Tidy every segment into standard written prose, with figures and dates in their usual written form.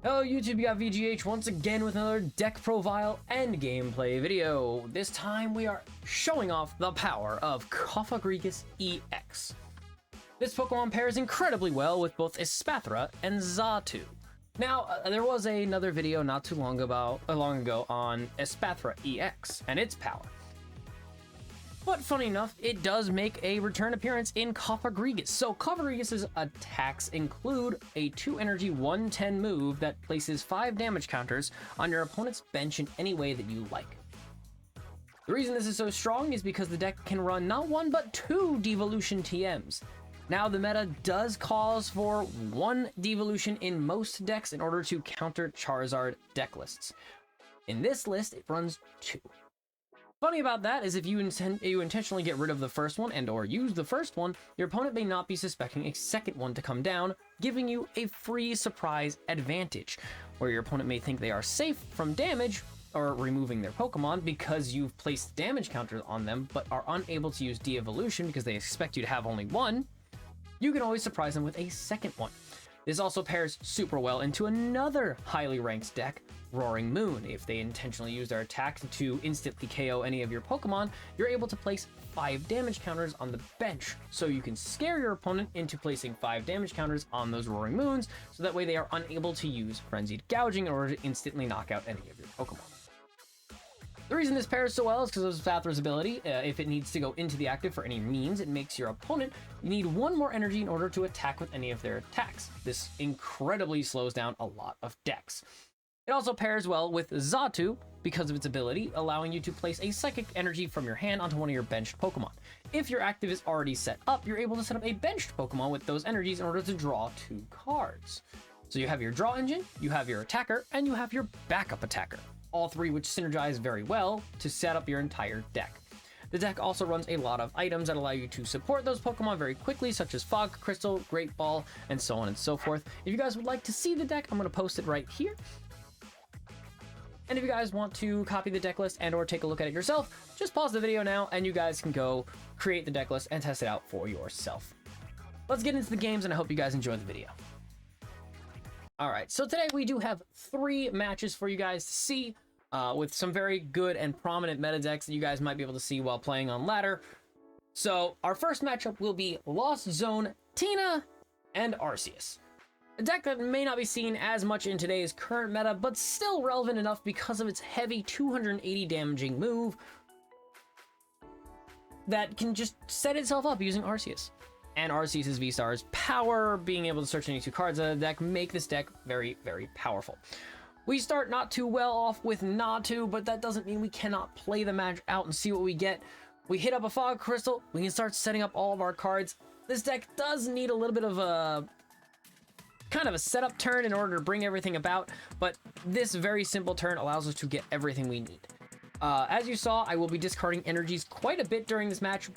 Hello YouTube, you got VGH once again with another deck profile and gameplay video. This time we are showing off the power of Cofagrigus EX. This Pokemon pairs incredibly well with both Espathra and Xatu. Now, there was another video not too long ago on Espathra EX and its power. But funny enough, it does make a return appearance in Cofagrigus. So Cofagrigus' attacks include a 2 energy 110 move that places 5 damage counters on your opponent's bench in any way that you like. The reason this is so strong is because the deck can run not 1 but 2 Devolution TMs. Now the meta does cause for 1 Devolution in most decks in order to counter Charizard deck lists. In this list, it runs 2. Funny about that is if you intentionally get rid of the first one and or use the first one, your opponent may not be suspecting a second one to come down, giving you a free surprise advantage, where your opponent may think they are safe from damage or removing their Pokemon because you've placed damage counters on them but are unable to use De-Evolution because they expect you to have only 1. You can always surprise them with a second one. This also pairs super well into another highly ranked deck, Roaring Moon. If they intentionally use their attack to instantly KO any of your Pokemon, you're able to place 5 damage counters on the bench, so you can scare your opponent into placing 5 damage counters on those Roaring Moons, so that way they are unable to use Frenzied Gouging in order to instantly knock out any of your Pokemon. The reason this pairs so well is because of Espathra's ability. If it needs to go into the active for any means, it makes your opponent need 1 more energy in order to attack with any of their attacks. This incredibly slows down a lot of decks. It also pairs well with Xatu because of its ability, allowing you to place a psychic energy from your hand onto one of your benched Pokemon. If your active is already set up, you're able to set up a benched Pokemon with those energies in order to draw 2 cards. So you have your draw engine, you have your attacker, and you have your backup attacker. All 3 which synergize very well to set up your entire deck. The deck also runs a lot of items that allow you to support those Pokemon very quickly, such as Fog Crystal, Great Ball, and so on and so forth. If you guys would like to see the deck, I'm going to post it right here. And if you guys want to copy the deck list and or take a look at it yourself, just pause the video now and you guys can go create the deck list and test it out for yourself. Let's get into the games and I hope you guys enjoy the video. Alright, so today we do have 3 matches for you guys to see with some very good and prominent meta decks that you guys might be able to see while playing on ladder. So our first matchup will be Lost Zone, Tina, and Arceus. A deck that may not be seen as much in today's current meta, but still relevant enough because of its heavy 280 damaging move that can just set itself up using Arceus. And Arceus' V-Star's power, being able to search any 2 cards out of the deck, make this deck very, very powerful. We start not too well off with Natu, but that doesn't mean we cannot play the match out and see what we get. We hit up a Fog Crystal, we can start setting up all of our cards. This deck does need a little bit of a kind of a setup turn in order to bring everything about, but this very simple turn allows us to get everything we need. As you saw, I will be discarding energies quite a bit during this match,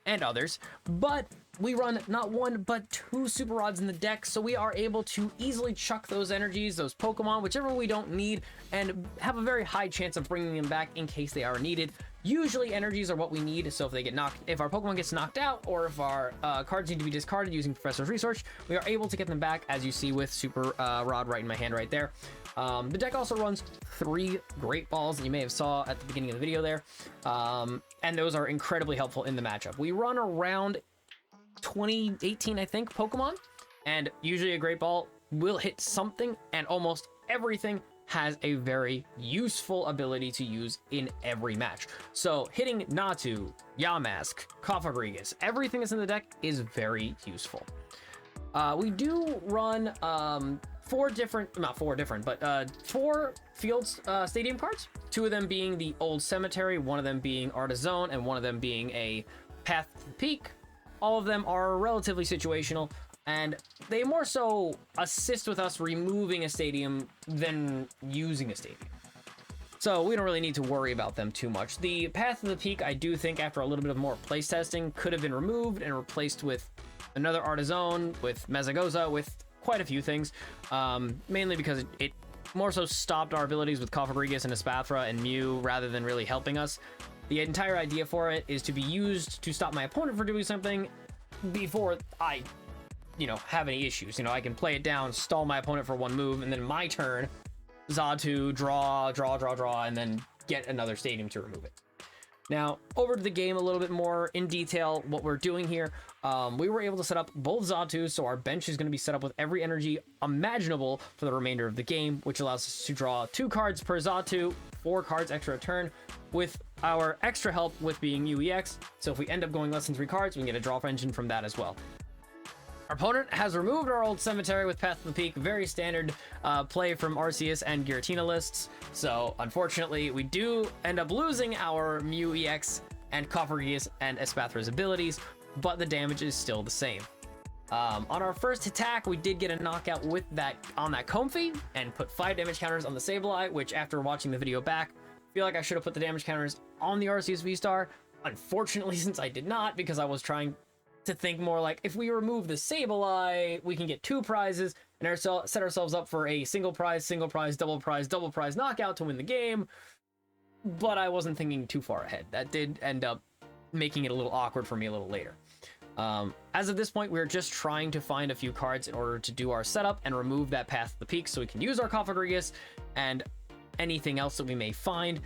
and others, but we run not 1 but 2 Super Rods in the deck, so we are able to easily chuck those energies, those Pokemon, whichever we don't need, and have a very high chance of bringing them back in case they are needed. Usually energies are what we need, so if our Pokemon gets knocked out, or if our cards need to be discarded using Professor's Research, we are able to get them back, as you see with Super Rod right in my hand right there. The deck also runs 3 Great Balls that you may have saw at the beginning of the video there, and those are incredibly helpful in the matchup. We run around 18, I think, Pokemon, and usually a Great Ball will hit something, and almost everything has a very useful ability to use in every match. So hitting Natu, Yamask, Cofagrigus, everything that's in the deck is very useful. We do run 4 field stadium cards, 2 of them being the Old Cemetery, 1 of them being Artazon, and 1 of them being a Path to the Peak. All of them are relatively situational, and they more so assist with us removing a stadium than using a stadium. So we don't really need to worry about them too much. The Path to the Peak, I do think after a little bit of more place testing, could have been removed and replaced with another Artazon, with Mezagoza, with quite a few things, mainly because it more so stopped our abilities with Cofagrigus and Espathra and Mew rather than really helping us. The entire idea for it is to be used to stop my opponent from doing something before I you know, have any issues. You know, I can play it down, stall my opponent for one move, and then my turn, Xatu, draw, and then get another stadium to remove it. Now, over to the game a little bit more in detail, what we're doing here. We were able to set up both Xatu, so our bench is going to be set up with every energy imaginable for the remainder of the game, which allows us to draw 2 cards per Xatu, 4 cards extra a turn, with our extra help with being UEX. So if we end up going less than 3 cards, we can get a draw engine from that as well. Our opponent has removed our Old Cemetery with Path to the Peak, very standard play from Arceus and Giratina lists. So unfortunately, we do end up losing our Mew EX and Cofagrigus and Espathra's abilities, but the damage is still the same. On our first attack, we did get a knockout with that on that Comfey and put 5 damage counters on the Sableye, which after watching the video back, I feel like I should have put the damage counters on the Arceus V-Star. Unfortunately, since I did not, because I was trying to think more like, if we remove the Sableye, we can get 2 prizes and set ourselves up for a single prize, double prize knockout to win the game. But I wasn't thinking too far ahead. That did end up making it a little awkward for me a little later. As of this point, we're just trying to find a few cards in order to do our setup and remove that Path to the Peak so we can use our Cofagrigus and anything else that we may find.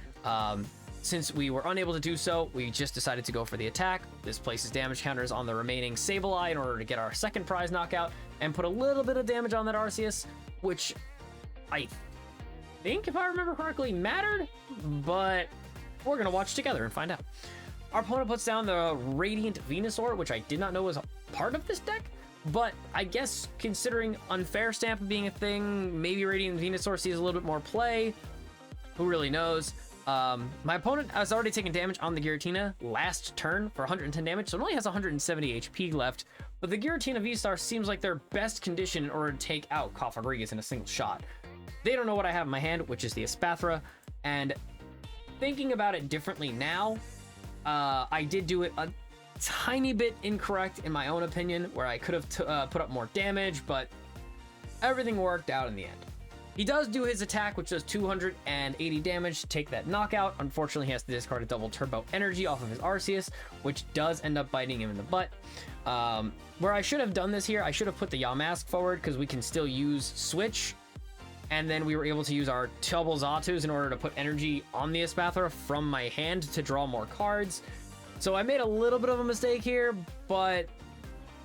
Since we were unable to do so, we just decided to go for the attack. This places damage counters on the remaining Sableye in order to get our second prize knockout and put a little bit of damage on that Arceus, which I think, if I remember correctly, mattered, but we're going to watch together and find out. Our opponent puts down the Radiant Venusaur, which I did not know was a part of this deck, but I guess considering Unfair Stamp being a thing, maybe Radiant Venusaur sees a little bit more play. Who really knows? My opponent has already taken damage on the Giratina last turn for 110 damage, so it only has 170 HP left, but the Giratina V-Star seems like their best condition in order to take out Cofagrigus in a single shot. They don't know what I have in my hand, which is the Espathra, and thinking about it differently now, I did do it a tiny bit incorrect in my own opinion, where I could have put up more damage, but everything worked out in the end. He does do his attack, which does 280 damage to take that knockout. Unfortunately, he has to discard a double turbo energy off of his Arceus, which does end up biting him in the butt. Where I should have done this here, I should have put the Yamask forward because we can still use Switch. And then we were able to use our double Xatus in order to put energy on the Espathra from my hand to draw more cards. So I made a little bit of a mistake here, but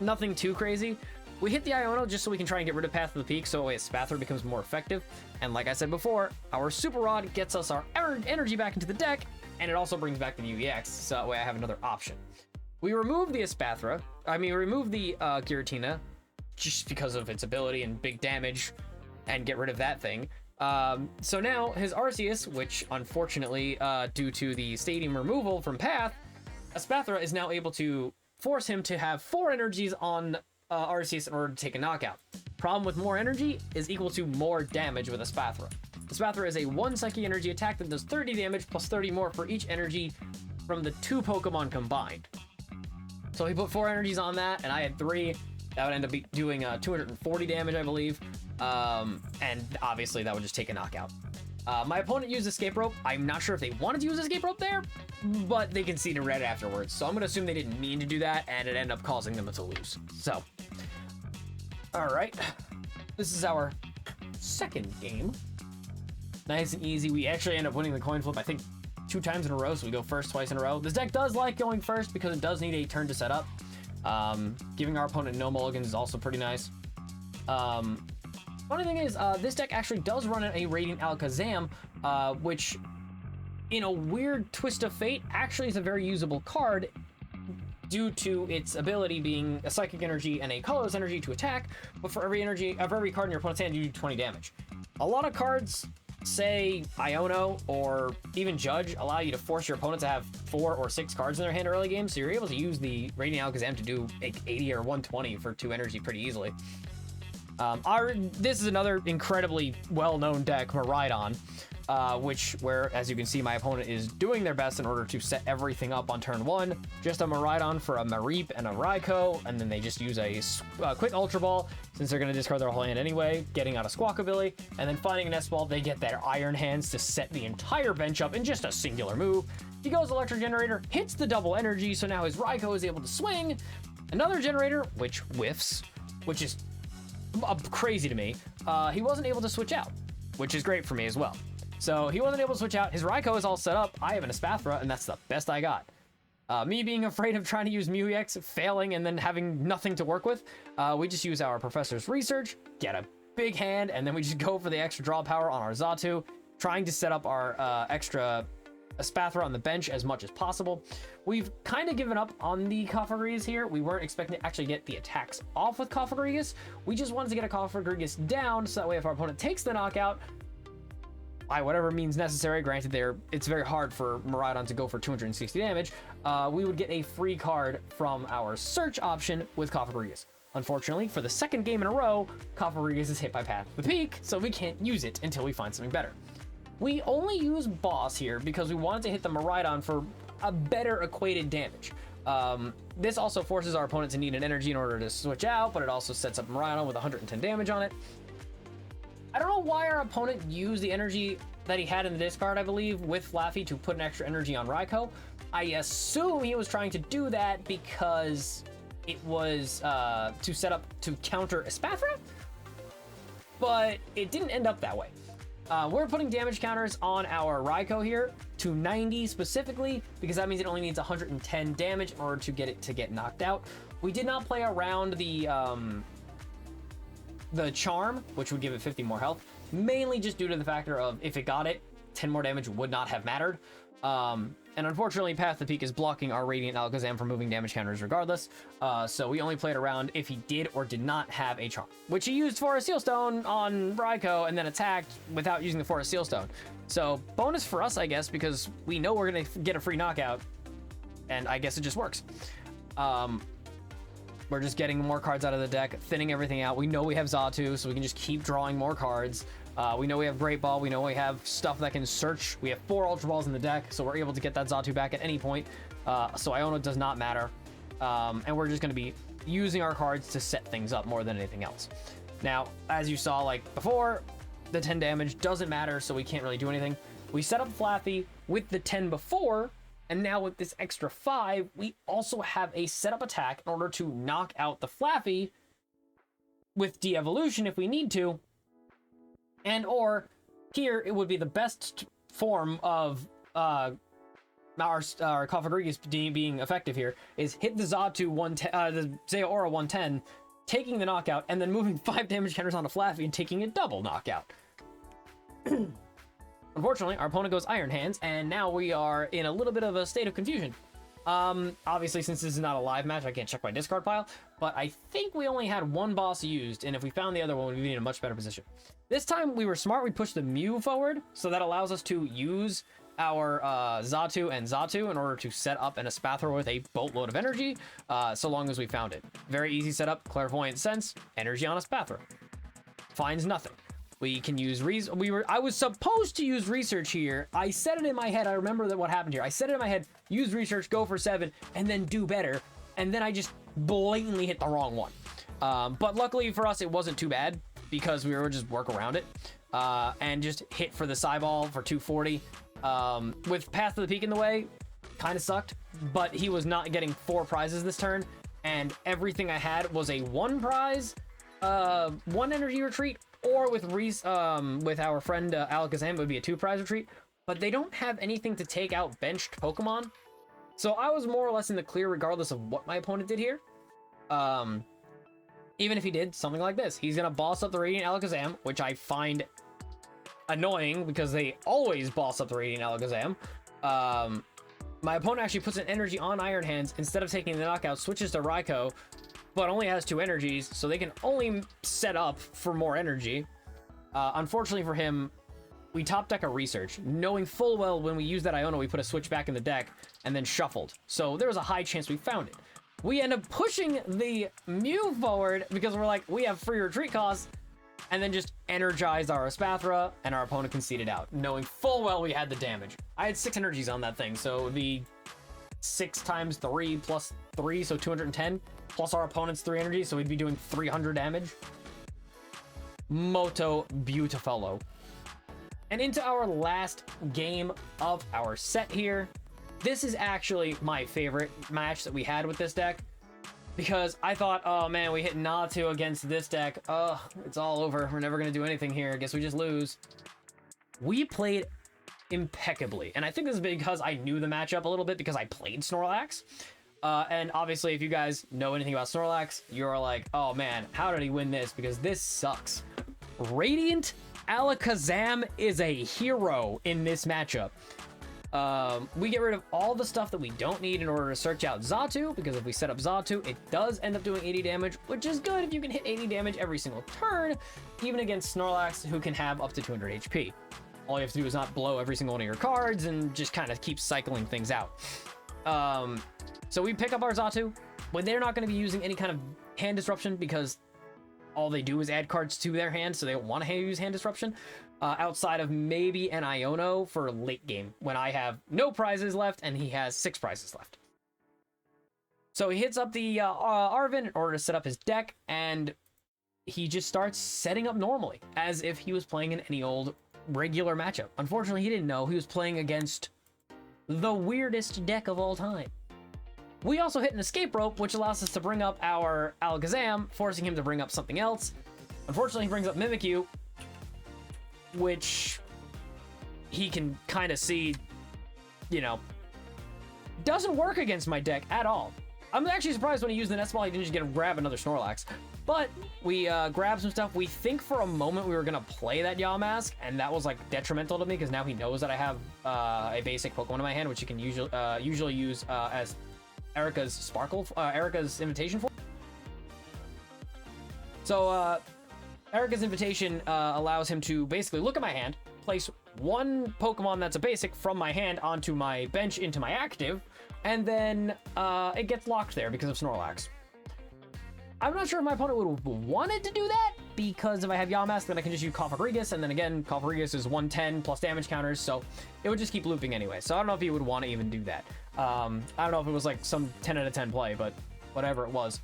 nothing too crazy. We hit the Iono just so we can try and get rid of Path to the Peak so Espathra becomes more effective. And like I said before, our Super Rod gets us our energy back into the deck, and it also brings back the UEX, so that way I have another option. We remove the remove the Giratina just because of its ability and big damage, and get rid of that thing. So now his Arceus, which unfortunately, due to the stadium removal from Path, Espathra is now able to force him to have 4 energies on Arceus in order to take a knockout. Problem with more energy is equal to more damage with Espathra. Espathra is a 1 Psychic Energy attack that does 30 damage plus 30 more for each energy from the 2 Pokemon combined. So he put 4 energies on that, and I had 3. That would end up doing 240 damage, I believe. And obviously that would just take a knockout. My opponent used Escape Rope. I'm not sure if they wanted to use Escape Rope there, but they conceded red afterwards. So I'm going to assume they didn't mean to do that, and it ended up causing them to lose. So, all right. This is our second game. Nice and easy. We actually end up winning the coin flip, I think, 2 times in a row, so we go first twice in a row. This deck does like going first because it does need a turn to set up. Giving our opponent no mulligans is also pretty nice. Funny thing is, this deck actually does run a Radiant Alakazam, which, in a weird twist of fate, actually is a very usable card due to its ability being a Psychic Energy and a Colorless Energy to attack, but for every card in your opponent's hand, you do 20 damage. A lot of cards, say Iono or even Judge, allow you to force your opponent to have 4 or 6 cards in their hand early game, so you're able to use the Radiant Alakazam to do like 80 or 120 for 2 energy pretty easily. This is another incredibly well-known deck, Miraidon, where, as you can see, my opponent is doing their best in order to set everything up on turn 1. Just a Miraidon for a Mareep and a Raikou, and then they just use a quick Ultra Ball, since they're going to discard their whole hand anyway, getting out a Squawkabilly, and then finding an S-Ball, they get their Iron Hands to set the entire bench up in just a singular move. He goes Electric Generator, hits the double energy, so now his Raikou is able to swing. Another Generator, which whiffs. which is crazy to me. He wasn't able to switch out, which is great for me as well. So he wasn't able to switch out. His Raikou is all set up. I have an Espathra, and that's the best I got. Me being afraid of trying to use Mew EX, failing, and then having nothing to work with, we just use our Professor's Research, get a big hand, and then we just go for the extra draw power on our Xatu, trying to set up our extra Espathra on the bench as much as possible. We've kind of given up on the Cofagrigus here. We weren't expecting to actually get the attacks off with Cofagrigus. We just wanted to get a Cofagrigus down, so that way if our opponent takes the knockout, by whatever means necessary, granted it's very hard for Miraidon to go for 260 damage, we would get a free card from our search option with Cofagrigus. Unfortunately, for the second game in a row, Cofagrigus is hit by Path of the Peak, so we can't use it until we find something better. We only use Boss here because we wanted to hit the Miraidon for a better equated damage. This also forces our opponent to need an energy in order to switch out, but it also sets up Miraidon with 110 damage on it. I don't know why our opponent used the energy that he had in the discard, I believe, with Flaffy to put an extra energy on Raikou. I assume he was trying to do that because it was to set up to counter Espathra, but it didn't end up that way. We're putting damage counters on our Raikou here to 90 specifically because that means it only needs 110 damage in order to get it to get knocked out. We did not play around the charm, which would give it 50 more health, mainly just due to the factor of if it got it, 10 more damage would not have mattered. And unfortunately, Path of the Peak is blocking our Radiant Alakazam from moving damage counters regardless. So we only played around if he did or did not have a charm, which he used for a Seal Stone on Raikou and then attacked without using the Forest Seal Stone. So bonus for us, I guess, because we know we're going to get a free knockout, and I guess it just works. We're just getting more cards out of the deck, thinning everything out. We know we have Xatu, so we can just keep drawing more cards. We know we have Great Ball. We know we have stuff that can search. We have 4 Ultra Balls in the deck, so we're able to get that Xatu back at any point. So Iono does not matter. And we're just going to be using our cards to set things up more than anything else. Now, as you saw like before, the 10 damage doesn't matter, so we can't really do anything. We set up Flaffy with the 10 before, and now with this extra 5, we also have a setup attack in order to knock out the Flaffy with Devolution if we need to. And or here it would be the best form of our Cofagrigus being effective here is hit the Xatu 110, the Zeraora 110, taking the knockout, and then moving 5 damage counters onto Flaffy and taking a double knockout. Unfortunately, our opponent goes Iron Hands, and now we are in a little bit of a state of confusion. Obviously, since this is not a live match, I can't check my discard pile, but I think we only had 1 boss used, and if we found the other one, we'd be in a much better position. This time, we were smart. We pushed the Mew forward, so that allows us to use our Xatu and Xatu in order to set up an Espathra with a boatload of energy, so long as we found it. Very easy setup, Clairvoyant Sense, energy on Espathra. Finds nothing. We can use I was supposed to use Research here. I said it in my head. I remember that what happened here. I said it in my head, use Research, go for 7, and then do better. And then I just blatantly hit the wrong one. But luckily for us, it wasn't too bad because we were just work around it. And just hit for the Psyball for 240. With Path of the Peak in the way, kind of sucked. But he was not getting 4 prizes this turn. And everything I had was a 1 prize, 1 energy retreat, or with our friend Alakazam, it would be a 2 prize retreat, but they don't have anything to take out benched Pokemon. So I was more or less in the clear regardless of what my opponent did here. Even if he did something like this. He's going to boss up the Radiant Alakazam, which I find annoying because they always boss up the Radiant Alakazam. My opponent actually puts an energy on Iron Hands instead of taking the knockout, switches to Raikou, but only has 2 energies, so they can only set up for more energy. Unfortunately for him, we top deck a Research, knowing full well when we use that Iono, we put a switch back in the deck and then shuffled. So there was a high chance we found it. We end up pushing the Mew forward because we're like, we have free retreat costs, and then just energized our Espathra, and our opponent conceded out, knowing full well we had the damage. I had 6 energies on that thing, so it would be 6 times 3 plus 3, so 210. Plus our opponent's 3 energy, so we'd be doing 300 damage. Moto beautiful. And into our last game of our set here. This is actually my favorite match that we had with this deck. because I thought, oh man, we hit Natu against this deck. It's all over. We're never going to do anything here. I guess we just lose. We played impeccably. And I think this is because I knew the matchup a little bit because I played Snorlax. And obviously, if you guys know anything about Snorlax, you're like, oh man, how did he win this? Because this sucks. Radiant Alakazam is a hero in this matchup. We get rid of all the stuff that we don't need in order to search out Xatu, because if we set up Xatu, it does end up doing 80 damage, which is good if you can hit 80 damage every single turn, even against Snorlax, who can have up to 200 HP. All you have to do is not blow every single one of your cards and just kind of keep cycling things out. So we pick up our Xatu, when they're not going to be using any kind of hand disruption because all they do is add cards to their hand, so they don't want to use hand disruption. Outside of maybe an Iono for late game, when I have no prizes left and he has 6 prizes left. So he hits up the Arven in order to set up his deck, and he just starts setting up normally, as if he was playing in any old regular matchup. Unfortunately, he didn't know he was playing against the weirdest deck of all time. We also hit an escape rope, which allows us to bring up our Alakazam, forcing him to bring up something else. Unfortunately, he brings up Mimikyu, which he can kind of see, you know, doesn't work against my deck at all. I'm actually surprised when he used the Nest Ball, he didn't just get to grab another Snorlax. But we grabbed some stuff. We think for a moment we were going to play that Yamask, and that was like detrimental to me because now he knows that I have a basic Pokemon in my hand, which he can usually use as Erica's Erica's Invitation for. So Erica's Invitation allows him to basically look at my hand, place one Pokemon that's a basic from my hand onto my bench into my active, and then it gets locked there because of Snorlax. I'm not sure if my opponent would have wanted to do that, because if I have Yamask, then I can just use Cofagrigus, and then again, Cofagrigus is 110 plus damage counters, so it would just keep looping anyway. So I don't know if he would want to even do that. I don't know if it was like some 10 out of 10 play, but whatever it was.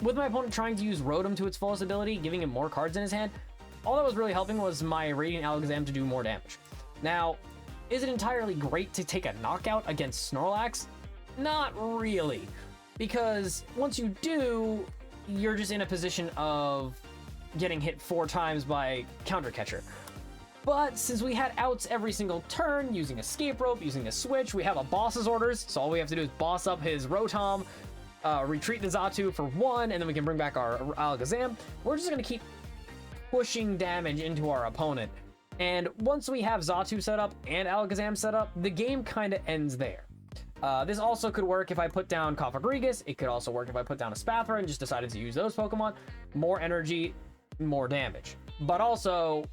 With my opponent trying to use Rotom to its fullest ability, giving him more cards in his hand, all that was really helping was my Radiant Alakazam to do more damage. Now, is it entirely great to take a knockout against Snorlax? Not really, because once you do, you're just in a position of getting hit 4 times by Counter Catcher. But since we had outs every single turn, using Escape Rope, using a Switch, we have a boss's orders, so all we have to do is boss up his Rotom, retreat the Xatu for 1, and then we can bring back our Alakazam. We're just going to keep pushing damage into our opponent. And once we have Xatu set up and Alakazam set up, the game kind of ends there. This also could work if I put down Cofagrigus. It could also work if I put down Espathra and just decided to use those Pokemon. More energy, more damage. But also,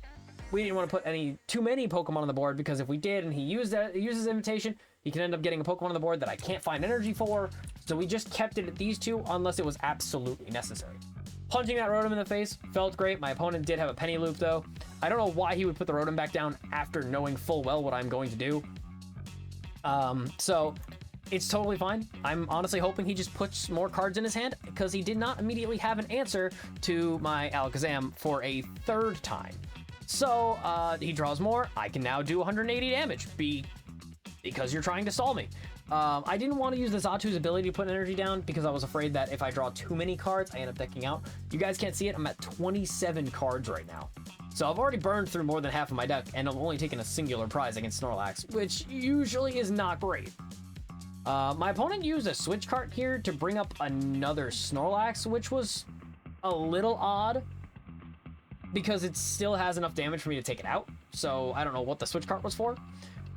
we didn't want to put too many Pokemon on the board, because if we did and he uses Invitation, he can end up getting a Pokemon on the board that I can't find energy for. So we just kept it at these 2 unless it was absolutely necessary. Punching that Rotom in the face felt great. My opponent did have a Penny Loop though. I don't know why he would put the Rotom back down after knowing full well what I'm going to do. So it's totally fine. I'm honestly hoping he just puts more cards in his hand, because he did not immediately have an answer to my Alakazam for a 3rd time. So he draws more. I can now do 180 damage because you're trying to stall me. I didn't want to use the Xatu's ability to put energy down because I was afraid that if I draw too many cards, I end up decking out. You guys can't see it. I'm at 27 cards right now. So I've already burned through more than half of my deck, and I've only taken a singular prize against Snorlax, which usually is not great. My opponent used a switch card here to bring up another Snorlax, which was a little odd, because it still has enough damage for me to take it out. So I don't know what the switch card was for.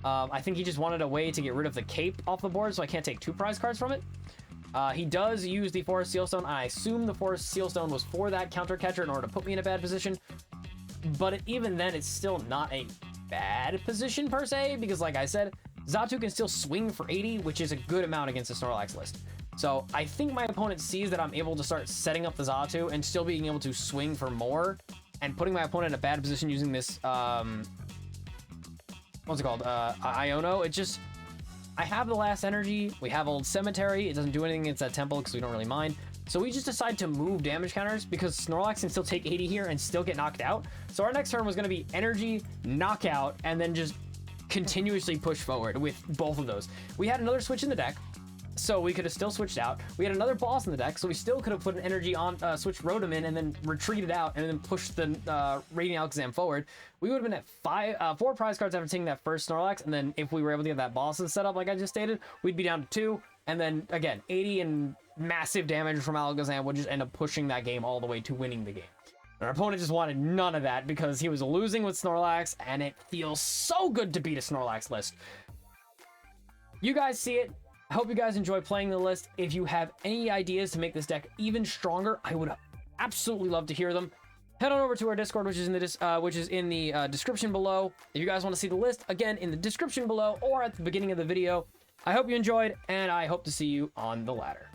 I think he just wanted a way to get rid of the cape off the board, so I can't take 2 prize cards from it. He does use the Forest Sealstone. I assume the Forest Sealstone was for that Counter Catcher in order to put me in a bad position. But even then, it's still not a bad position per se, because like I said, Xatu can still swing for 80, which is a good amount against the Snorlax list. So I think my opponent sees that I'm able to start setting up the Xatu and still being able to swing for more, and putting my opponent in a bad position using this, what's it called, Iono. It just, I have the last energy, we have Old Cemetery, it doesn't do anything against that temple because we don't really mind. So we just decide to move damage counters because Snorlax can still take 80 here and still get knocked out. So our next turn was going to be energy, knockout, and then just continuously push forward with both of those. We had another switch in the deck. so we could have still switched out. We had another boss in the deck, so we still could have put an energy on, switched Rotom in, and then retreated out, and then pushed the Radiant Alakazam forward. We would have been at 4 prize cards after taking that first Snorlax, and then if we were able to get that boss set up like I just stated, we'd be down to 2, and then again 80 and massive damage from Alakazam would just end up pushing that game all the way to winning the game. Our opponent just wanted none of that because he was losing with Snorlax, and it feels so good to beat a Snorlax list. You guys see it. I hope you guys enjoy playing the list. If you have any ideas to make this deck even stronger, I would absolutely love to hear them. Head on over to our Discord, which is in the description below. If you guys want to see the list, again, in the description below or at the beginning of the video. I hope you enjoyed, and I hope to see you on the ladder.